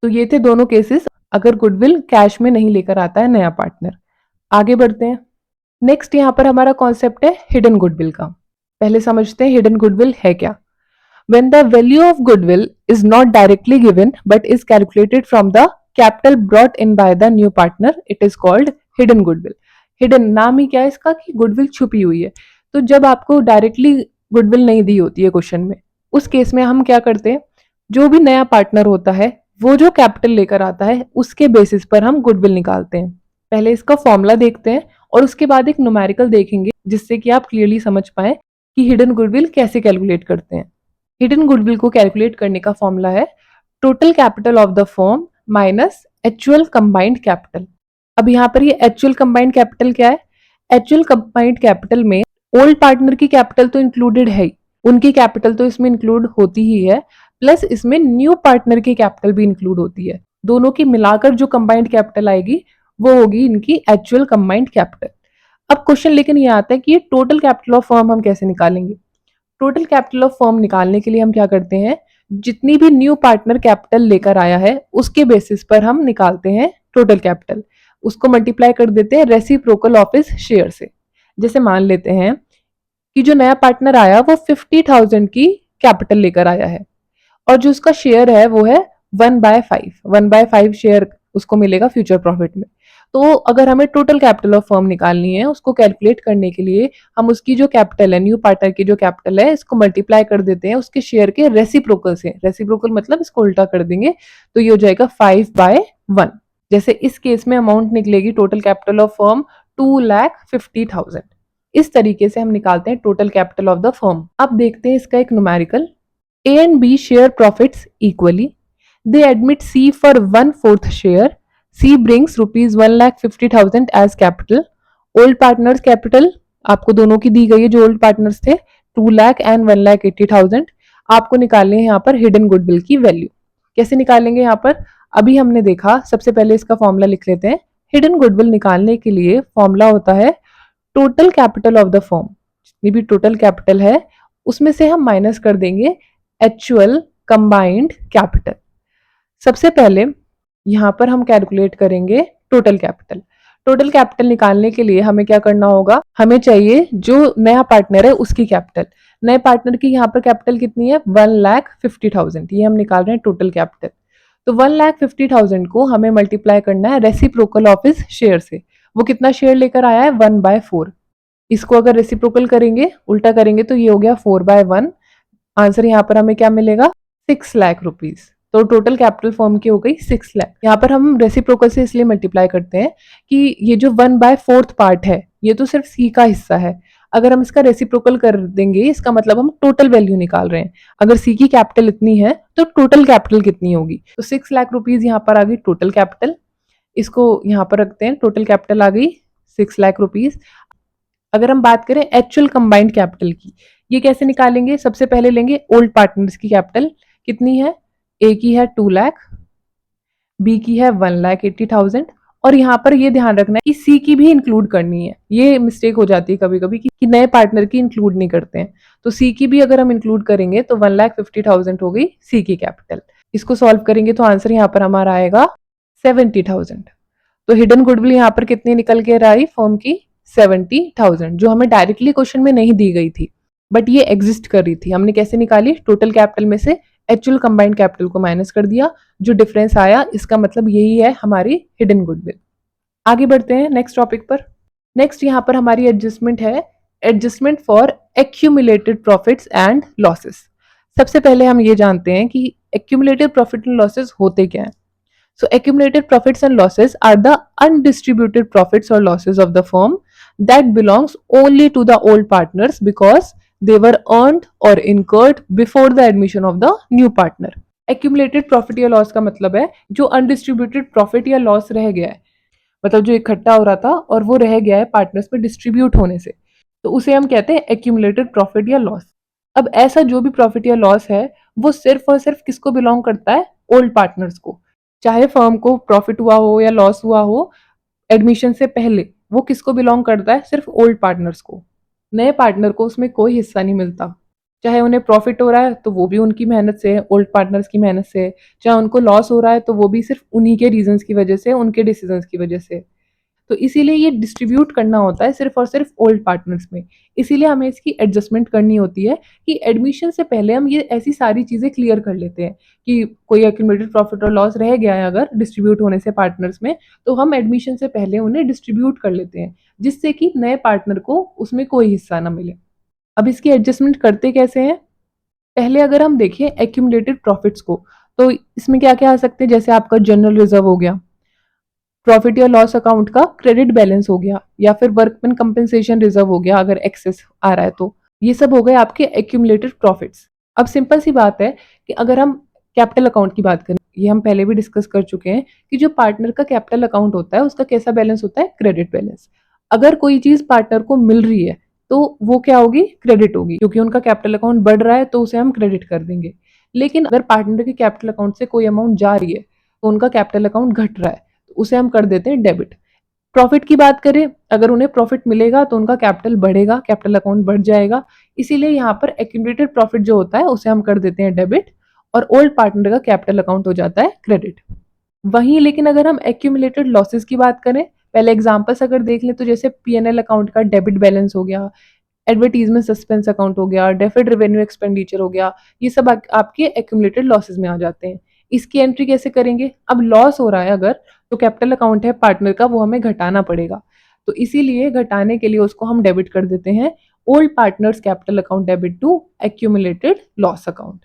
तो ये थे दोनों केसेस अगर गुडविल कैश में नहीं लेकर आता है नया पार्टनर। आगे बढ़ते हैं। नेक्स्ट यहाँ पर हमारा कॉन्सेप्ट है हिडन गुडविल का। पहले समझते हैं हिडन गुडविल है क्या। When the value of goodwill is not directly given but is calculated from the capital brought in by the new partner, it is called hidden goodwill. Hidden नाम ही क्या है इसका कि गुडविल छुपी हुई है। तो जब आपको डायरेक्टली गुडविल नहीं दी होती है क्वेश्चन में, उस केस में हम क्या करते हैं, जो भी नया पार्टनर होता है वो जो कैपिटल लेकर आता है उसके बेसिस पर हम गुडविल निकालते हैं। पहले इसका फॉर्मूला देखते हैं और उसके बाद एक न्यूमेरिकल देखेंगे जिससे कि आप क्लियरली समझ पाए कि हिडन गुडविल कैसे कैलकुलेट करते हैं। हिडन गुडविल को कैलकुलेट करने का फॉर्मूला है total capital of the firm minus actual combined capital. अब यहाँ पर ये एक्चुअल कंबाइंड कैपिटल क्या है, एक्चुअल कंबाइंड कैपिटल में ओल्ड पार्टनर की कैपिटल तो इंक्लूडेड है ही, उनकी कैपिटल तो इसमें इंक्लूड होती ही है, प्लस इसमें न्यू पार्टनर की कैपिटल भी इंक्लूड होती है। दोनों की मिलाकर जो कंबाइंड कैपिटल आएगी वो होगी इनकी एक्चुअल कंबाइंड कैपिटल। अब क्वेश्चन लेकिन ये आता है कि ये टोटल कैपिटल ऑफ फर्म हम कैसे निकालेंगे। टोटल कैपिटल ऑफ फर्म निकालने के लिए हम क्या करते हैं, जितनी भी न्यू पार्टनर कैपिटल लेकर आया है उसके बेसिस पर हम निकालते हैं टोटल कैपिटल, उसको मल्टीप्लाई कर देते हैं रेसिप्रोकल ऑफ हिज शेयर से। जैसे मान लेते हैं कि जो नया पार्टनर आया वो 50,000 की कैपिटल लेकर आया है और जो उसका शेयर है वो है 1/5 शेयर उसको मिलेगा फ्यूचर प्रॉफिट में। तो अगर हमें टोटल कैपिटल ऑफ फर्म निकालनी है, उसको कैलकुलेट करने के लिए हम उसकी जो कैपिटल है, न्यू पार्टनर की जो कैपिटल है, इसको मल्टीप्लाई कर देते हैं उसके शेयर के रेसिप्रोकल से। रेसिप्रोकल मतलब इसको उल्टा कर देंगे तो ये हो जाएगा 5/1। जैसे इस केस में अमाउंट निकलेगी टोटल कैपिटल ऑफ फर्म 2,50,000। इस तरीके से हम निकालते हैं total capital of the firm. अब देखते हैं इसका एक numerical. A and B share profits equally. They admit C for 1/4 share. C brings rupees 1,50,000 as capital. Old partners capital आपको दोनों की दी गई है, जो ओल्ड पार्टनर्स थे 2 लाख एंड 1,80,000। आपको निकालने हैं यहाँ पर हिडन गुडविल की वैल्यू। कैसे निकालेंगे यहाँ पर? अभी हमने देखा, सबसे पहले इसका फॉर्मूला लिख लेते हैं। हिडन गुडविल निकालने के लिए फॉर्मूला होता है total capital of the firm. जितनी भी टोटल कैपिटल है उसमें से हम माइनस कर देंगे एक्चुअल कंबाइंड कैपिटल। सबसे पहले यहां पर हम कैलकुलेट करेंगे टोटल कैपिटल। टोटल कैपिटल निकालने के लिए हमें क्या करना होगा? हमें चाहिए जो नया पार्टनर है उसकी कैपिटल। नए पार्टनर की यहाँ पर कैपिटल कितनी है? 1,50,000। ये हम निकाल रहे हैं टोटल कैपिटल। तो 1,50,000 को हमें मल्टीप्लाई करना है रेसिप्रोकल ऑफ हिज शेयर से। वो कितना शेयर लेकर आया है? 1/4। इसको अगर रेसिप्रोकल करेंगे, उल्टा करेंगे, तो ये हो गया 4/1। आंसर यहाँ पर हमें क्या मिलेगा? 6 लाख रुपीज। तो टोटल कैपिटल फर्म की हो गई 6 लाख। यहाँ पर हम रेसिप्रोकल से इसलिए मल्टीप्लाई करते हैं कि ये जो 1/4 पार्ट है ये तो सिर्फ सी का हिस्सा है। अगर हम इसका रेसिप्रोकल कर देंगे, इसका मतलब हम टोटल वैल्यू निकाल रहे हैं। अगर सी की कैपिटल इतनी है तो टोटल कैपिटल कितनी होगी? तो 6 लाख रुपीज यहाँ पर आ गई टोटल कैपिटल। इसको यहाँ पर रखते हैं, टोटल कैपिटल आ गई 6 लाख रुपीज। अगर हम बात करें एक्चुअल कंबाइंड कैपिटल की, ये कैसे निकालेंगे? सबसे पहले लेंगे ओल्ड पार्टनर्स की कैपिटल। कितनी है? ए की है 2 लाख, बी की है 1,80,000, और यहाँ पर ये ध्यान रखना है कि सी की भी इंक्लूड करनी है। ये मिस्टेक हो जाती है कभी कभी कि नए पार्टनर की इंक्लूड नहीं करते हैं। तो सी की भी अगर हम इंक्लूड करेंगे तो 1,50,000 हो गई सी की कैपिटल। इसको सॉल्व करेंगे तो आंसर यहाँ पर हमारा आएगा 70,000। तो हिडन गुडविल यहाँ पर कितनी निकल के आई फर्म की? 70,000, जो हमें डायरेक्टली क्वेश्चन में नहीं दी गई थी बट ये एग्जिस्ट कर रही थी। हमने कैसे निकाली? टोटल कैपिटल में से एक्चुअल कंबाइंड कैपिटल को माइनस कर दिया, जो डिफरेंस आया इसका मतलब यही है हमारी हिडन गुडविल। आगे बढ़ते हैं नेक्स्ट टॉपिक पर। नेक्स्ट यहाँ पर हमारी एडजस्टमेंट है, adjustment for accumulated profits and losses. सबसे पहले हम ये जानते हैं कि एक्यूमुलेटेड प्रॉफिट एंड लॉसेस होते क्या हैं। So accumulated profits and losses are the undistributed profits or losses of the firm that belongs only to the old partners because they were earned or incurred before the admission of the new partner. Accumulated profit या loss का मतलब है जो undistributed profit या loss रह गया है, मतलब जो इकट्ठा हो रहा था और वो रह गया है पार्टनर्स में डिस्ट्रीब्यूट होने से, तो उसे हम कहते हैं accumulated profit या loss। अब ऐसा जो भी प्रॉफिट या लॉस है वो सिर्फ और सिर्फ किसको बिलोंग करता है? ओल्ड पार्टनर्स को। चाहे फर्म को प्रॉफिट हुआ हो या लॉस हुआ हो एडमिशन से पहले, वो किसको बिलोंग करता है? सिर्फ ओल्ड पार्टनर्स को। नए पार्टनर को उसमें कोई हिस्सा नहीं मिलता। चाहे उन्हें प्रॉफिट हो रहा है तो वो भी उनकी मेहनत से है, ओल्ड पार्टनर्स की मेहनत से है। चाहे उनको लॉस हो रहा है तो वो भी सिर्फ उन्हीं के रीजंस की वजह से, उनके डिसीजंस की वजह से। तो इसीलिए ये डिस्ट्रीब्यूट करना होता है सिर्फ और सिर्फ ओल्ड पार्टनर्स में। इसीलिए हमें इसकी एडजस्टमेंट करनी होती है कि एडमिशन से पहले हम ये ऐसी सारी चीज़ें क्लियर कर लेते हैं कि कोई एक्यूमुलेटेड प्रॉफिट और लॉस रह गया है अगर डिस्ट्रीब्यूट होने से पार्टनर्स में, तो हम एडमिशन से पहले उन्हें डिस्ट्रीब्यूट कर लेते हैं जिससे कि नए पार्टनर को उसमें कोई हिस्सा ना मिले। अब इसकी एडजस्टमेंट करते कैसे हैं? पहले अगर हम देखें एक्यूमुलेटेड प्रॉफिट्स को, तो इसमें क्या क्या आ सकते हैं? जैसे आपका जनरल रिजर्व हो गया, प्रॉफिट या लॉस अकाउंट का क्रेडिट बैलेंस हो गया, या फिर वर्कमैन कंपनसेशन रिजर्व हो गया अगर एक्सेस आ रहा है तो। ये सब हो गए आपके एक्यूमुलेटेड प्रॉफिट्स। अब सिंपल सी बात है कि अगर हम कैपिटल अकाउंट की बात करें, ये हम पहले भी डिस्कस कर चुके हैं कि जो पार्टनर का कैपिटल अकाउंट होता है उसका कैसा बैलेंस होता है? Credit balance. अगर कोई चीज पार्टनर को मिल रही है तो वो क्या होगी? क्रेडिट होगी, क्योंकि उनका कैपिटल अकाउंट बढ़ रहा है तो उसे हम क्रेडिट कर देंगे। लेकिन अगर पार्टनर के कैपिटल अकाउंट से कोई अमाउंट जा रही है तो उनका कैपिटल अकाउंट घट रहा है, उसे हम कर देते हैं डेबिट। प्रॉफिट की बात करें, अगर उन्हें प्रॉफिट मिलेगा तो उनका कैपिटल बढ़ेगा, कैपिटल अकाउंट बढ़ जाएगा। इसीलिए यहाँ पर एक्यूमुलेटेड प्रॉफिट जो होता है उसे हम कर देते हैं डेबिट, और ओल्ड पार्टनर का कैपिटल अकाउंट हो जाता है क्रेडिट। वहीं लेकिन अगर हम एक्यूमुलेटेड लॉसेस की बात करें, पहले एग्जांपल्स अगर देख लें तो जैसे पीएनएल अकाउंट का डेबिट बैलेंस हो गया, एडवर्टीजमेंट सस्पेंस अकाउंट हो गया, डेफर्ड रेवेन्यू एक्सपेंडिचर हो गया, ये सब आपके एक्यूमुलेटेड लॉसेस में आ जाते हैं। इसकी एंट्री कैसे करेंगे? अब लॉस हो रहा है अगर, जो कैपिटल अकाउंट है पार्टनर का वो हमें घटाना पड़ेगा। तो इसीलिए घटाने के लिए उसको हम डेबिट कर देते हैं old partners capital account debit to accumulated loss account.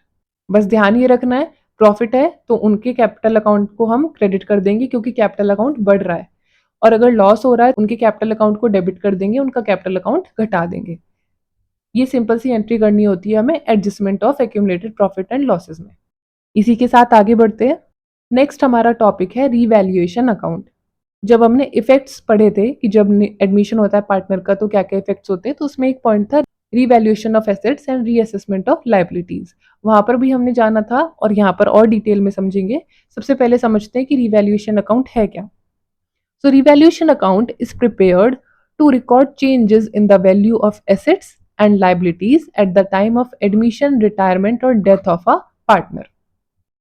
बस ध्यान ये रखना है, प्रॉफिट है तो उनके कैपिटल अकाउंट को हम क्रेडिट कर देंगे क्योंकि कैपिटल अकाउंट बढ़ रहा है, और अगर लॉस हो रहा है उनके कैपिटल अकाउंट को डेबिट कर देंगे, उनका कैपिटल अकाउंट घटा देंगे। ये सिंपल सी एंट्री करनी होती है हमें adjustment of accumulated profit and losses में। इसी के साथ आगे बढ़ते हैं। नेक्स्ट हमारा टॉपिक है रीवैल्यूएशन अकाउंट। जब हमने इफेक्ट्स पढ़े थे कि जब एडमिशन होता है पार्टनर का तो क्या क्या इफेक्ट्स होते हैं, तो उसमें एक पॉइंट था revaluation of assets and reassessment of liabilities. वहां पर भी हमने जाना था और यहाँ पर और डिटेल में समझेंगे। सबसे पहले समझते हैं कि रीवैल्यूएशन अकाउंट है क्या। So revaluation account is prepared to record changes in the value of assets and liabilities at the time of admission, retirement और डेथ ऑफ अ पार्टनर।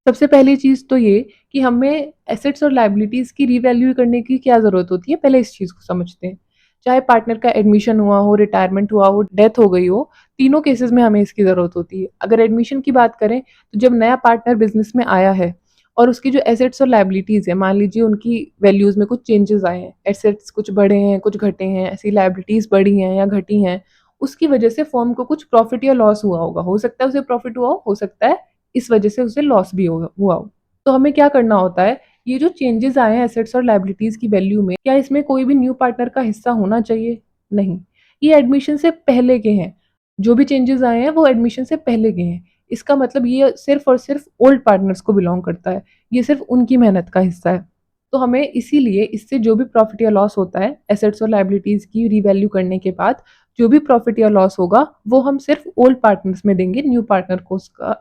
सबसे पहली चीज तो ये कि हमें एसेट्स और लायबिलिटीज की रीवैल्यू करने की क्या जरूरत होती है, पहले इस चीज को समझते हैं। चाहे पार्टनर का एडमिशन हुआ हो, रिटायरमेंट हुआ हो, डेथ हो गई हो, तीनों केसेस में हमें इसकी जरूरत होती है। अगर एडमिशन की बात करें तो जब नया पार्टनर बिजनेस में आया है और उसकी जो एसेट्स और लायबिलिटीज है, मान लीजिए उनकी वैल्यूज में कुछ चेंजेस आए हैं, एसेट्स कुछ बढ़े हैं कुछ घटे हैं, ऐसी लायबिलिटीज बढ़ी हैं या घटी हैं, उसकी वजह से फर्म को कुछ प्रॉफिट या लॉस हुआ होगा। हो सकता है उसे प्रॉफिट हुआ हो सकता है इस वजह से उसे लॉस भी हुआ हो। तो हमें क्या करना होता है, ये जो चेंजेस आए हैं एसेट्स और लायबिलिटीज की वैल्यू में, क्या इसमें कोई भी न्यू पार्टनर का हिस्सा होना चाहिए? नहीं, ये एडमिशन से पहले के हैं। जो भी चेंजेस आए हैं वो एडमिशन से पहले के हैं। इसका मतलब ये सिर्फ और सिर्फ ओल्ड पार्टनर्स को बिलोंग करता है, ये सिर्फ उनकी मेहनत का हिस्सा है। तो हमें इसीलिए इससे जो भी प्रॉफिट या लॉस होता है एसेट्स और लायबिलिटीज की रीवैल्यू करने के बाद, जो भी प्रॉफिट या लॉस होगा वो हम सिर्फ ओल्ड पार्टनर्स में देंगे, न्यू पार्टनर को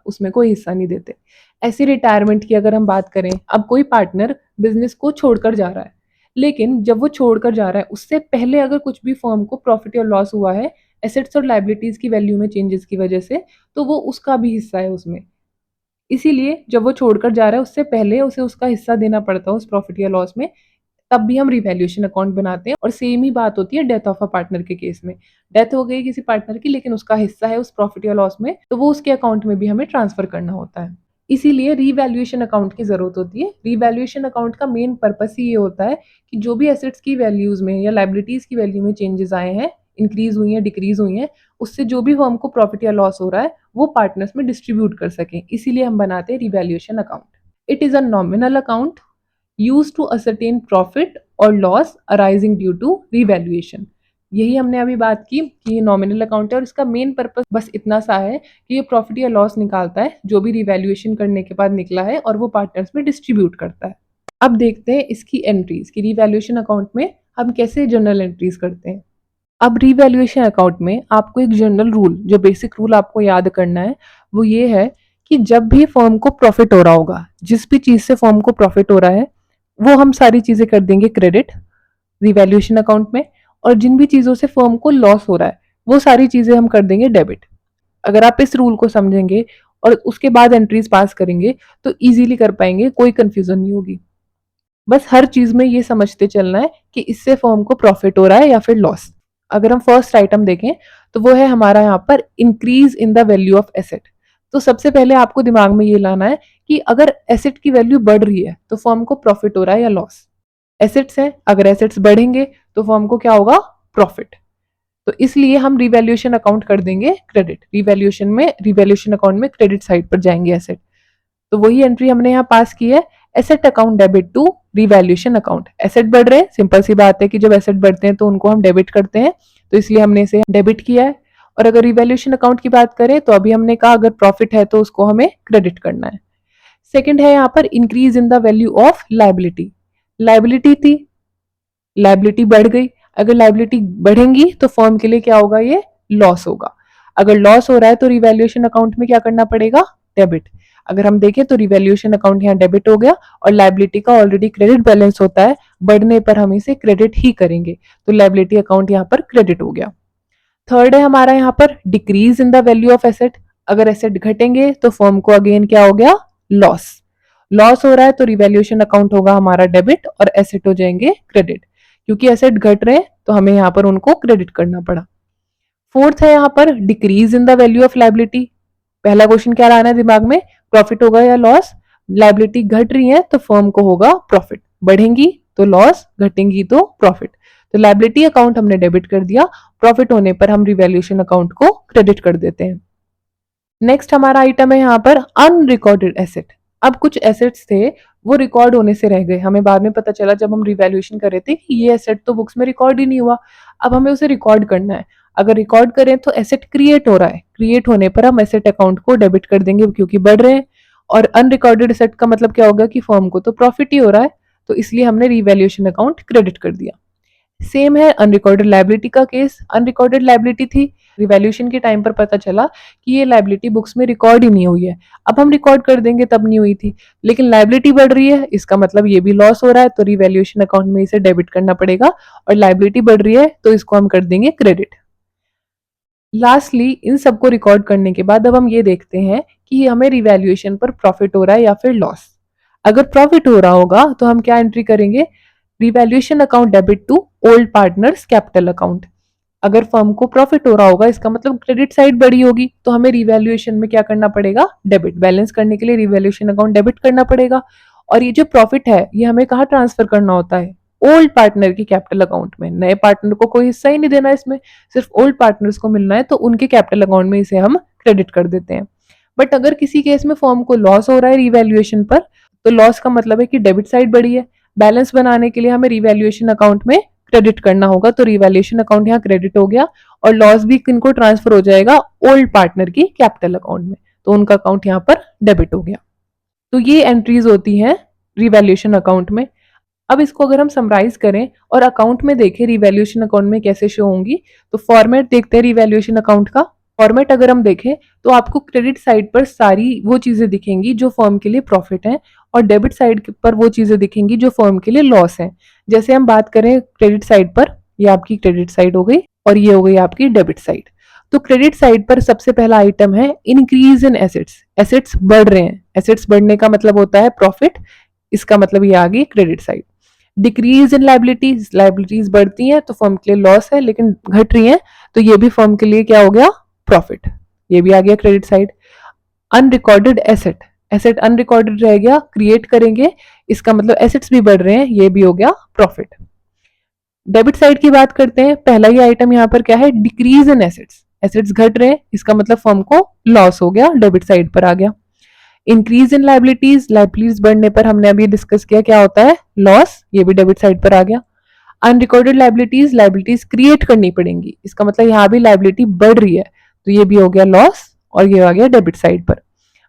उसमें कोई हिस्सा नहीं देते। ऐसी रिटायरमेंट की अगर हम बात करें, अब कोई पार्टनर बिजनेस को छोड़कर जा रहा है, लेकिन जब वो छोड़कर जा रहा है उससे पहले अगर कुछ भी फर्म को प्रॉफिट या लॉस हुआ है एसेट्स और लायबिलिटीज की वैल्यू में चेंजेस की वजह से, तो वो उसका भी हिस्सा है उसमें। इसीलिए जब वो छोड़कर जा रहा है उससे पहले उसे उसका हिस्सा देना पड़ता है उस प्रॉफिट या लॉस में, तब भी हम रिवैल्यूएशन अकाउंट बनाते हैं। और सेम ही बात होती है डेथ ऑफ अ पार्टनर के केस में। डेथ हो गई किसी पार्टनर की लेकिन उसका हिस्सा है उस प्रॉफिट या लॉस में, तो वो उसके अकाउंट में भी हमें ट्रांसफर करना होता है। इसीलिए रिवैल्यूएशन अकाउंट की जरूरत होती है। रिवैल्यूएशन अकाउंट का मेन पर्पस ही ये होता है कि जो भी एसेट्स की वैल्यूज में या लायबिलिटीज की वैल्यू में चेंजेस आए हैं, इंक्रीज हुई हैं, डिक्रीज हुई हैं, उससे जो भी फर्म को प्रॉफिट या लॉस हो रहा है वो पार्टनर्स में डिस्ट्रीब्यूट कर सकें। इसीलिए हम बनाते हैं revaluation account. It is a nominal account used to ascertain profit or loss arising due to revaluation। यही हमने अभी बात की कि ये नॉमिनल अकाउंट है और इसका मेन पर्पस बस इतना सा है कि ये प्रॉफिट या लॉस निकालता है जो भी रिवैल्यूएशन करने के बाद निकला है और वो पार्टनर्स में डिस्ट्रीब्यूट करता है। अब देखते हैं इसकी एंट्रीज कि रिवैल्यूएशन अकाउंट में हम कैसे जर्नल एंट्रीज करते हैं। अब रिवैल्यूएशन अकाउंट में आपको एक जनरल रूल, जो बेसिक रूल आपको याद करना है वो ये है कि जब भी फर्म को प्रॉफिट हो रहा होगा, जिस भी चीज से फर्म को प्रॉफिट हो रहा है वो हम सारी चीजें कर देंगे क्रेडिट रिवैल्यूएशन अकाउंट में, और जिन भी चीजों से फर्म को लॉस हो रहा है वो सारी चीजें हम कर देंगे डेबिट। अगर आप इस रूल को समझेंगे और उसके बाद एंट्रीज पास करेंगे तो इजीली कर पाएंगे, कोई कंफ्यूजन नहीं होगी। बस हर चीज में ये समझते चलना है कि इससे फर्म को प्रॉफिट हो रहा है या फिर लॉस। अगर हम फर्स्ट आइटम देखें तो वो है हमारा यहाँ पर increase in the value of asset. तो सबसे पहले आपको दिमाग में ये लाना है कि अगर एसेट की वैल्यू बढ़ रही है तो फर्म को प्रॉफिट हो रहा है या लॉस। एसेट्स है, अगर एसेट्स बढ़ेंगे तो फर्म को क्या होगा, प्रॉफिट। तो इसलिए हम रिवैल्यूएशन अकाउंट कर देंगे क्रेडिट। रिवैल्यूएशन अकाउंट में क्रेडिट साइड पर जाएंगे एसेट। तो वही एंट्री हमने यहाँ पास की है, asset account debit to revaluation account. Asset बढ़ रहे हैं, सिंपल सी बात है कि जब एसेट बढ़ते हैं तो उनको हम डेबिट करते हैं, तो इसलिए हमने इसे डेबिट किया है। और अगर रिवैल्यूएशन अकाउंट की बात करें तो अभी हमने कहा अगर प्रॉफिट है तो उसको हमें क्रेडिट करना है। सेकंड है यहाँ पर increase in the value of liability. Liability थी, लायबिलिटी बढ़ गई। अगर लायबिलिटी बढ़ेंगी तो फर्म के लिए क्या होगा, ये लॉस होगा। अगर लॉस हो रहा है तो रिवैल्यूएशन अकाउंट में क्या करना पड़ेगा, डेबिट। अगर हम देखें तो रिवैल्यूएशन अकाउंट यहाँ डेबिट हो गया और लायबिलिटी का ऑलरेडी क्रेडिट बैलेंस होता है, बढ़ने पर हम इसे क्रेडिट ही करेंगे, तो लायबिलिटी अकाउंट यहाँ पर क्रेडिट हो गया। थर्ड है हमारा यहाँ पर decrease in the value of asset. अगर एसेट घटेंगे तो फर्म को अगेन क्या हो गया, लॉस। लॉस हो रहा है तो रिवैल्यूएशन अकाउंट होगा हमारा डेबिट और एसेट हो जाएंगे क्रेडिट। क्योंकि एसेट घट रहे हैं तो हमें यहाँ पर उनको क्रेडिट करना पड़ा। फोर्थ है यहाँ पर decrease in the value of liability. पहला क्वेश्चन क्या लाना है दिमाग में, प्रॉफिट होगा या लॉस। लायबिलिटी घट रही है तो फर्म को होगा प्रॉफिट, बढ़ेंगी तो लॉस, घटेंगी तो प्रॉफिट। तो लायबिलिटी अकाउंट हमने डेबिट कर दिया, प्रॉफिट होने पर हम रिवैल्यूएशन अकाउंट को क्रेडिट कर देते हैं। नेक्स्ट हमारा आइटम है यहाँ पर अनरिकॉर्डेड एसेट। अब कुछ एसेट्स थे वो रिकॉर्ड होने से रह गए, हमें बाद में पता चला जब हम रिवैल्यूएशन कर रहे थे कि ये एसेट तो बुक्स में रिकॉर्ड ही नहीं हुआ, अब हमें उसे रिकॉर्ड करना है। अगर रिकॉर्ड करें तो एसेट क्रिएट हो रहा है, क्रिएट होने पर हम एसेट अकाउंट को डेबिट कर देंगे क्योंकि बढ़ रहे हैं। और अनरिकॉर्डेड एसेट का मतलब क्या होगा कि फर्म को तो प्रॉफिट ही हो रहा है, तो इसलिए हमने रिवैल्यूएशन अकाउंट क्रेडिट कर दिया। सेम है अनरिकॉर्डेड लायबिलिटी का केस। अनरिकॉर्डेड लायबिलिटी थी, रिवैल्यूएशन के टाइम पर पता चला कि ये लायबिलिटी बुक्स में रिकॉर्ड ही नहीं हुई है, अब हम रिकॉर्ड कर देंगे तब नहीं हुई थी, लेकिन लायबिलिटी बढ़ रही है, इसका मतलब ये भी लॉस हो रहा है, तो रिवैल्यूएशन अकाउंट में इसे डेबिट करना पड़ेगा। और लायबिलिटी बढ़ रही है तो इसको हम कर देंगे क्रेडिट। लास्टली इन सबको रिकॉर्ड करने के बाद अब हम ये देखते हैं कि हमें रिवैल्यूएशन पर प्रॉफिट हो रहा है या फिर लॉस। अगर प्रॉफिट हो रहा होगा तो हम क्या एंट्री करेंगे, revaluation account debit to old partners capital account. अगर फर्म को प्रॉफिट हो रहा होगा इसका मतलब क्रेडिट साइड बड़ी होगी, तो हमें रिवैल्यूएशन में क्या करना पड़ेगा, डेबिट। बैलेंस करने के लिए रिवैल्यूएशन अकाउंट डेबिट करना पड़ेगा। और ये जो प्रॉफिट है ये हमें कहाँ ट्रांसफर करना होता है, ओल्ड पार्टनर की कैपिटल अकाउंट में। नए पार्टनर को कोई हिस्सा ही नहीं देना इसमें, सिर्फ ओल्ड पार्टनर्स को मिलना है, तो उनके कैपिटल अकाउंट में इसे हम क्रेडिट कर देते हैं। बट अगर किसी केस में फर्म को लॉस हो रहा है रिवैल्यूएशन पर, तो लॉस का मतलब है कि डेबिट साइड बढ़ी है, बैलेंस बनाने के लिए हमें रिवैल्यूएशन अकाउंट में क्रेडिट करना होगा, तो रिवैल्यूएशन अकाउंट यहाँ क्रेडिट हो गया और लॉस भी किनको ट्रांसफर हो जाएगा, ओल्ड पार्टनर की कैपिटल अकाउंट में, तो उनका अकाउंट यहाँ पर डेबिट हो गया। तो ये एंट्रीज होती हैं रिवैल्यूएशन अकाउंट में। अब इसको अगर हम समराइज करें और अकाउंट में देखें रिवैल्यूएशन अकाउंट में कैसे शो होंगी, तो फॉर्मेट देखते हैं रिवैल्यूएशन अकाउंट का। फॉर्मेट अगर हम देखें तो आपको क्रेडिट साइड पर सारी वो चीजें दिखेंगी जो फर्म के लिए प्रॉफिट है, और डेबिट साइड पर वो चीजें दिखेंगी जो फर्म के लिए लॉस है। जैसे हम बात करें क्रेडिट साइड पर, ये आपकी क्रेडिट साइड हो गई और ये हो गई आपकी डेबिट साइड। तो क्रेडिट साइड पर सबसे पहला आइटम है इंक्रीज इन एसेट्स। एसेट्स बढ़ रहे हैं, एसेट्स बढ़ने का मतलब होता है प्रॉफिट, इसका मतलब ये आ गई credit side. Decrease in liabilities, liabilities बढ़ती हैं तो फर्म के लिए लॉस है, लेकिन घट रही हैं तो ये भी फर्म के लिए क्या हो गया, प्रॉफिट, ये भी आ गया credit side. Unrecorded asset, asset unrecorded रह गया, क्रिएट करेंगे, इसका मतलब एसेट्स भी बढ़ रहे हैं, ये भी हो गया प्रॉफिट। डेबिट साइड की बात करते हैं, पहला ही आइटम यहाँ पर क्या है, डिक्रीज इन एसेट्स, एसेट्स घट रहे हैं, इसका मतलब फर्म को लॉस हो गया, डेबिट साइड पर आ गया। इंक्रीज इन लायबिलिटीज, लायबिलिटीज बढ़ने पर हमने अभी डिस्कस किया क्या होता है, लॉस, ये भी डेबिट साइड पर आ गया। अनरिकॉर्डेड लायबिलिटीज, लायबिलिटीज क्रिएट करनी पड़ेंगी, इसका मतलब यहाँ भी लायबिलिटी बढ़ रही है, तो ये भी हो गया लॉस और ये आ गया डेबिट साइड पर।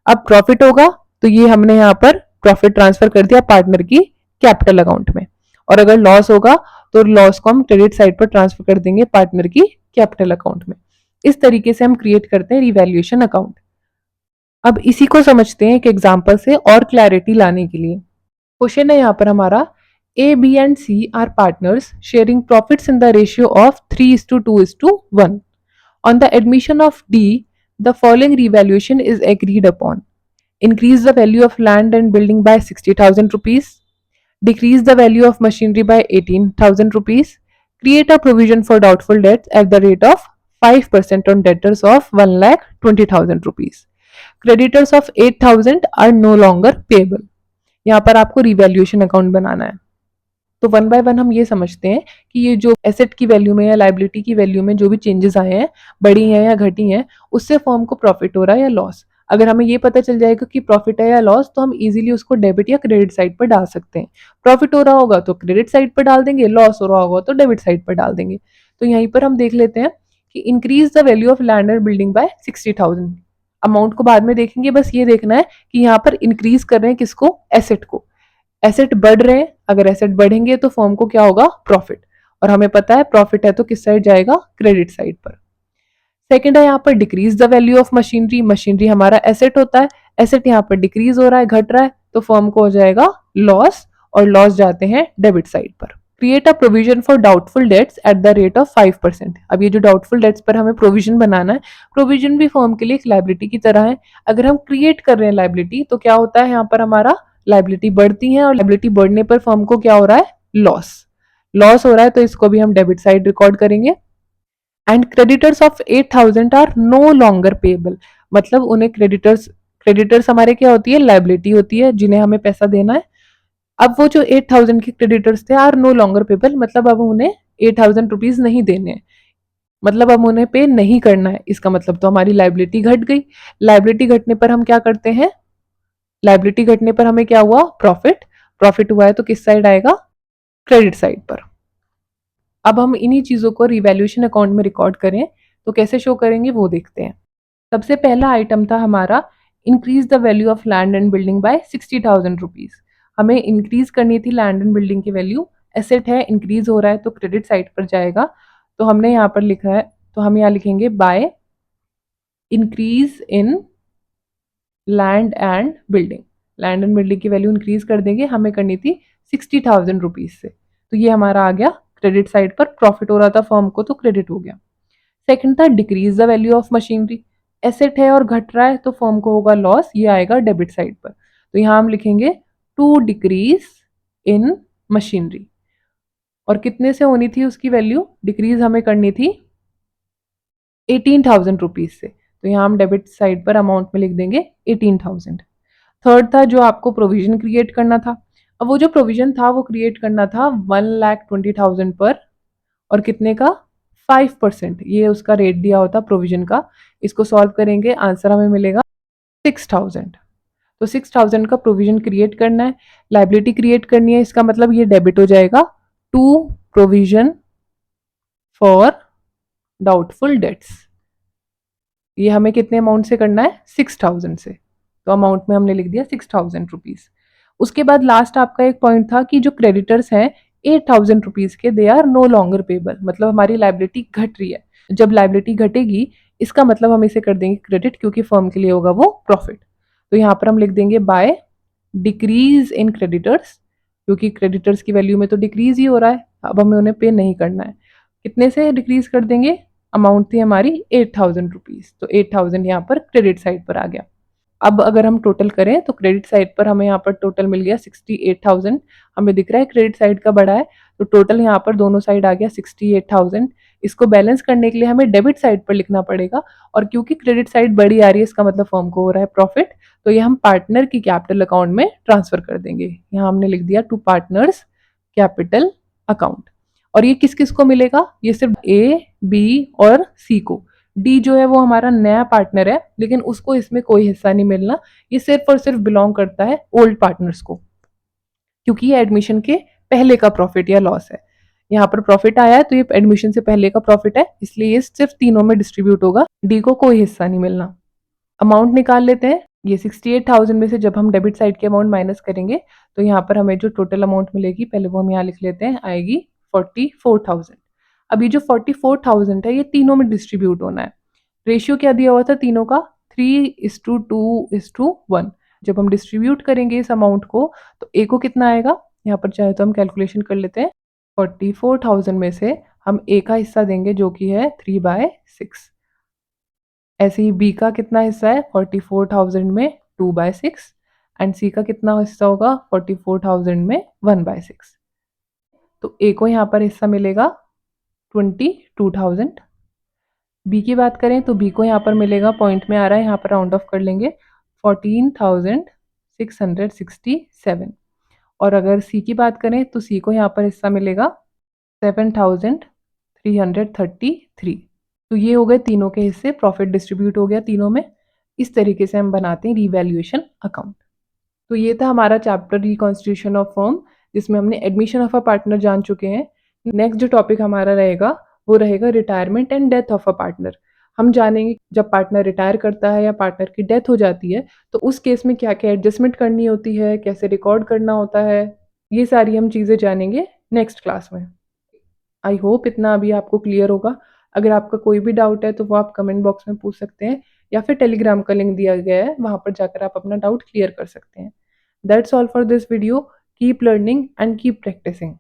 अब प्रॉफिट होगा तो ये हमने यहाँ पर प्रॉफिट ट्रांसफर कर दिया पार्टनर की कैपिटल अकाउंट में, और अगर लॉस होगा तो लॉस को हम क्रेडिट साइड पर ट्रांसफर कर देंगे पार्टनर की कैपिटल अकाउंट में। इस तरीके से हम क्रिएट करते हैं रिवैल्यूएशन अकाउंट। अब इसी को समझते हैं एक एग्जांपल से और क्लैरिटी लाने के लिए। क्वेश्चन है यहाँ पर हमारा, A, B and C are partners sharing profits in the ratio of 3:2:1. On the admission of D, the following revaluation is agreed upon. Increase the value of land and building by 60,000 rupees. Decrease the value of machinery by 18,000 rupees. Create a provision for doubtful debts at the rate of 5% on debtors of 1,20,000 rupees. Creditors of 8,000 are no longer payable. यहाँ पर आपको revaluation account बनाना है। तो one by one हम ये समझते हैं कि ये जो एसेट की वैल्यू में या लायबिलिटी की वैल्यू में जो भी चेंजेस आए हैं, बढ़ी हैं या घटी हैं, उससे फर्म को प्रॉफिट हो रहा है या लॉस। अगर हमें ये पता चल जाएगा कि प्रॉफिट है या लॉस, तो हम इजीली उसको डेबिट या क्रेडिट साइड पर डाल सकते हैं। प्रॉफिट हो रहा होगा तो क्रेडिट साइड पर डाल देंगे, लॉस हो रहा होगा तो डेबिट साइड पर डाल देंगे। तो यहीं पर हम देख लेते हैं कि increase the value of land and building bye 60,000। Amount को बाद में देखेंगे, बस ये देखना है कि यहाँ पर इंक्रीज कर रहे हैं किसको, एसेट को। एसेट बढ़ रहे हैं, अगर एसेट बढ़ेंगे तो फर्म को क्या होगा, प्रॉफिट, और हमें पता है प्रॉफिट है तो किस साइड जाएगा, क्रेडिट साइड पर। सेकंड है यहाँ पर decrease the value of machinery, machinery हमारा एसेट होता है, एसेट यहाँ पर डिक्रीज हो रहा है, घट रहा है, तो फर्म को हो जाएगा लॉस, और लॉस जाते हैं डेबिट साइड पर। Create a provision for doubtful dates at the rate of 5%। अब ये जो डाउटफुल डेट्स पर हमें प्रोविजन बनाना है, प्रोविजन भी फर्म के लिए एक लायबिलिटी की तरह है। अगर हम क्रिएट कर रहे हैं लायबिलिटी तो क्या होता है, यहाँ पर हमारा लायबिलिटी बढ़ती है, और लायबिलिटी बढ़ने पर फर्म को क्या हो रहा है, लॉस, लॉस हो रहा है, तो इसको भी हम डेबिट साइड रिकॉर्ड करेंगे। And creditors of 8,000 are no longer payable, मतलब उन्हें क्रेडिटर्स हमारे क्या होती है, लायबिलिटी होती है जिन्हें हमें पैसा देना है, अब वो जो 8,000 के क्रेडिटर्स थे आर नो लॉन्गर पेबल, मतलब अब उन्हें 8,000 रुपीज नहीं देने हैं, मतलब अब उन्हें पे नहीं करना है। इसका मतलब तो हमारी लाइबिलिटी घट गई। लाइबिलिटी घटने पर हम क्या करते हैं, लाइबिलिटी घटने पर हमें क्या हुआ, प्रॉफिट। प्रॉफिट हुआ है तो किस साइड आएगा, क्रेडिट साइड पर। अब हम इन्हीं चीजों को रिवैल्यूएशन अकाउंट में रिकॉर्ड करें तो कैसे शो करेंगे वो देखते हैं। सबसे पहला आइटम था हमारा increase the value of land and building bye 60,000 rupees. हमें इंक्रीज करनी थी लैंड एंड बिल्डिंग की वैल्यू। एसेट है, इंक्रीज हो रहा है तो क्रेडिट साइड पर जाएगा। तो हमने यहाँ पर लिखा है, तो हम यहाँ लिखेंगे by increase in land and building. Land and building की वैल्यू इंक्रीज कर देंगे, हमें करनी थी 60,000 रुपीज से। तो ये हमारा आ गया क्रेडिट साइड पर, प्रॉफिट हो रहा था फर्म को तो क्रेडिट हो गया। सेकंड था decrease the value of machinery. Asset है और घट रहा है तो फर्म को होगा लॉस, ये आएगा डेबिट साइड पर। तो यहाँ हम लिखेंगे टू डिक्रीज इन मशीनरी। और कितने से होनी थी उसकी वैल्यू, डिक्रीज हमें करनी थी 18,000 रुपीज से। तो यहाँ हम डेबिट साइड पर अमाउंट में लिख देंगे 18,000। थर्ड था जो आपको प्रोविजन क्रिएट करना था। अब वो जो प्रोविजन था वो क्रिएट करना था 1,20,000 पर, और कितने का, 5%। ये उसका रेट दिया होता प्रोविजन का। इसको सॉल्व करेंगे, आंसर हमें मिलेगा 6,000। तो 6,000 का प्रोविजन क्रिएट करना है, लाइबिलिटी क्रिएट करनी है, इसका मतलब ये डेबिट हो जाएगा to provision for doubtful debts. ये हमें कितने अमाउंट से करना है, 6,000 से। तो अमाउंट में हमने लिख दिया 6,000 रुपीज। उसके बाद लास्ट आपका एक पॉइंट था कि जो क्रेडिटर्स हैं 8,000 रुपीज के, they are no longer payable, मतलब हमारी लाइबिलिटी घट रही है। जब लाइबिलिटी घटेगी इसका मतलब हम इसे कर देंगे क्रेडिट, क्योंकि फर्म के लिए होगा वो प्रॉफिट। तो यहाँ पर हम लिख देंगे बाय डिक्रीज इन क्रेडिटर्स, क्योंकि क्रेडिटर्स की वैल्यू में तो डिक्रीज ही हो रहा है, अब हमें उन्हें पे नहीं करना है। कितने से डिक्रीज कर देंगे, अमाउंट थी हमारी 8,000 रुपीज, तो 8,000 यहाँ पर क्रेडिट साइड पर आ गया। अब अगर हम टोटल करें तो क्रेडिट साइड पर हमें यहाँ पर टोटल मिल गया 68,000। हमें दिख रहा है क्रेडिट साइड का बड़ा है, तो टोटल यहाँ पर दोनों साइड आ गया 68,000। इसको बैलेंस करने के लिए हमें डेबिट साइड पर लिखना पड़ेगा, और क्योंकि क्रेडिट साइड बड़ी आ रही है इसका मतलब फर्म को हो रहा है प्रॉफिट, तो ये हम पार्टनर की कैपिटल अकाउंट में ट्रांसफर कर देंगे। यहाँ हमने लिख दिया टू पार्टनर्स कैपिटल अकाउंट। और ये किस किस को मिलेगा, ये सिर्फ ए, बी और सी को। डी जो है वो हमारा नया पार्टनर है, लेकिन उसको इसमें कोई हिस्सा नहीं मिलना, ये सिर्फ और सिर्फ बिलोंग करता है ओल्ड पार्टनर्स को, क्योंकि ये एडमिशन के पहले का प्रॉफिट या लॉस है। यहाँ पर प्रॉफिट आया है तो ये एडमिशन से पहले का प्रॉफिट है, इसलिए ये सिर्फ तीनों में डिस्ट्रीब्यूट होगा, डी को कोई हिस्सा नहीं मिलना। अमाउंट निकाल लेते हैं। ये 68,000 में से जब हम डेबिट साइड के अमाउंट माइनस करेंगे तो यहाँ पर हमें जो टोटल अमाउंट मिलेगी, पहले वो हम यहाँ लिख लेते हैं, आएगी 44,000। अब ये जो 44,000 है ये तीनों में डिस्ट्रीब्यूट होना है। रेशियो क्या दिया हुआ था तीनों का, 3:2:1। जब हम डिस्ट्रीब्यूट करेंगे इस अमाउंट को तो ए को कितना आएगा, यहाँ पर चाहे तो हम कैलकुलेशन कर लेते हैं। 44,000 में से हम ए का हिस्सा देंगे जो कि है 3/6। ऐसे ही बी का कितना हिस्सा है 44,000 में 2/6, एंड सी का कितना हिस्सा होगा 44,000 में 1/6। तो ए को यहाँ पर हिस्सा मिलेगा 22,000। बी की बात करें तो बी को यहाँ पर मिलेगा, पॉइंट में आ रहा है यहाँ पर राउंड ऑफ कर लेंगे, 14,667। और अगर सी की बात करें तो सी को यहाँ पर हिस्सा मिलेगा 7,333। तो ये हो गए तीनों के हिस्से, प्रॉफिट डिस्ट्रीब्यूट हो गया तीनों में। इस तरीके से हम बनाते हैं रिवैल्यूएशन अकाउंट। तो ये था हमारा चैप्टर रिकॉन्स्टिट्यूशन ऑफ फर्म, जिसमें हमने एडमिशन ऑफ अ पार्टनर जान चुके हैं। नेक्स्ट जो टॉपिक हमारा रहेगा वो रहेगा retirement and death of a partner. हम जानेंगे जब पार्टनर रिटायर करता है या पार्टनर की डेथ हो जाती है तो उस केस में क्या क्या एडजस्टमेंट करनी होती है, कैसे रिकॉर्ड करना होता है, ये सारी हम चीज़ें जानेंगे नेक्स्ट क्लास में। आई होप इतना अभी आपको क्लियर होगा। अगर आपका कोई भी डाउट है तो वो आप कमेंट बॉक्स में पूछ सकते हैं, या फिर टेलीग्राम का लिंक दिया गया है, वहाँ पर जाकर आप अपना डाउट क्लियर कर सकते हैं। That's all for this video. Keep learning and keep practising.